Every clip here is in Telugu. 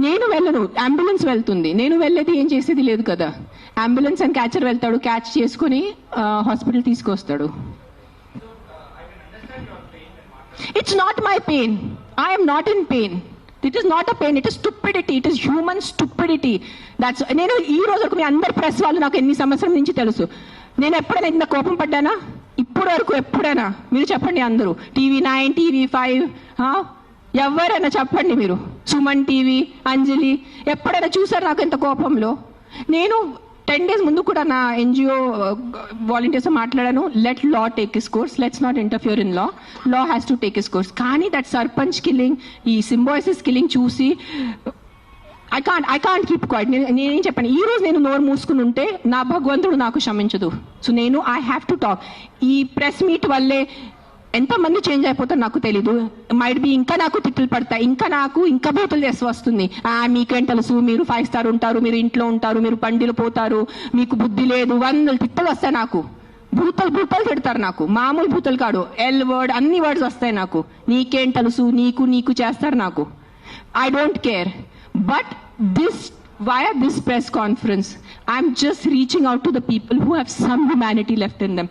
నేను వెళ్ళను, అంబులెన్స్ వెళ్తుంది, నేను వెళ్ళేది ఏం చేసేది లేదు కదా. అంబులెన్స్ అండ్ క్యాచర్ వెళ్తాడు, క్యాచ్ చేసుకుని హాస్పిటల్ తీసుకొస్తాడు. It's not my pain, I'm not in pain. It is not a pain, it is stupidity, it is human stupidity. That's నేను ఈ రోజు వరకు మీ అందరు ప్రెస్ వాళ్ళు నాకు ఎన్ని సంవత్సరాల నుంచి తెలుసు. నేను ఎప్పుడైనా ఇంత కోపం పడ్డానా? ఇప్పటి వరకు ఎప్పుడైనా మీరు చెప్పండి. అందరూ TV9, TV5 ఎవరైనా చెప్పండి. మీరు సుమన్ టీవీ, అంజలి ఎప్పుడైనా చూసారు నాకు ఎంత కోపంలో? నేను 10 days ముందు కూడా నా NGO వాలంటీర్స్ మాట్లాడాను. Let law take his course, let's not interfere in law, law has to take his course. కానీ దట్ సర్పంచ్ కిల్లింగ్, ఈ సింబాయిసిస్ కిల్లింగ్ చూసి ఐ కాంట్ కీప్ క్వైట్. నేనేం చెప్పాను, ఈ రోజు నేను నోరు మూసుకుని ఉంటే నా భగవంతుడు నాకు క్షమించదు. సో నేను ఐ హ్యావ్ టు టాక్. ఈ ప్రెస్ మీట్ వల్లే ఎంతమంది చేంజ్ అయిపోతారు నాకు తెలీదు. మైట్ బి ఇంకా నాకు తిట్లు పడతాయి, ఇంకా బూతులు చేసి వస్తుంది. మీకేం తెలుసు, మీరు 5 star ఉంటారు, మీరు ఇంట్లో ఉంటారు, మీరు పండిలు పోతారు, మీకు బుద్ధి లేదు, 100 తిట్టలు వస్తాయి నాకు. భూతలు తిడతారు నాకు, మామూలు భూతలు కాదు, L word అన్ని వర్డ్స్ వస్తాయి నాకు. నీకేం తెలుసు, నీకు చేస్తారు నాకు. I don't care. But via this press conference, I'm just reaching out to the people who have some humanity left in them.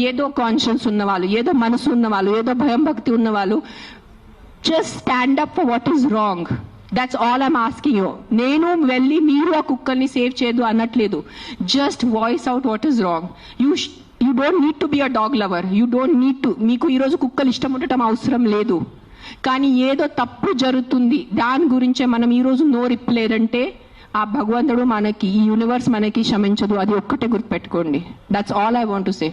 ఏదో కాన్షియన్స్ ఉన్నవాళ్ళు, ఏదో మనసు ఉన్నవాళ్ళు, ఏదో భయం భక్తి ఉన్నవాళ్ళు, just stand up for what is wrong. That's all I'm asking you. నేను వెళ్ళి మీరు ఆ కుక్కల్ని సేవ్ చేయదు అనట్లేదు. Just voice out what is wrong. You don't need to be a dog lover. You don't need to. మీకు ఈరోజు కుక్కలు ఇష్టం ఉండటం అవసరం లేదు. కానీ ఏదో తప్పు జరుగుతుంది, దాని గురించే మనం ఈరోజు నోరిప్పలేదంటే ఆ భగవంతుడు మనకి, ఈ యూనివర్స్ మనకి క్షమించదు. అది ఒక్కటే గుర్తుపెట్టుకోండి. That's all I want to say.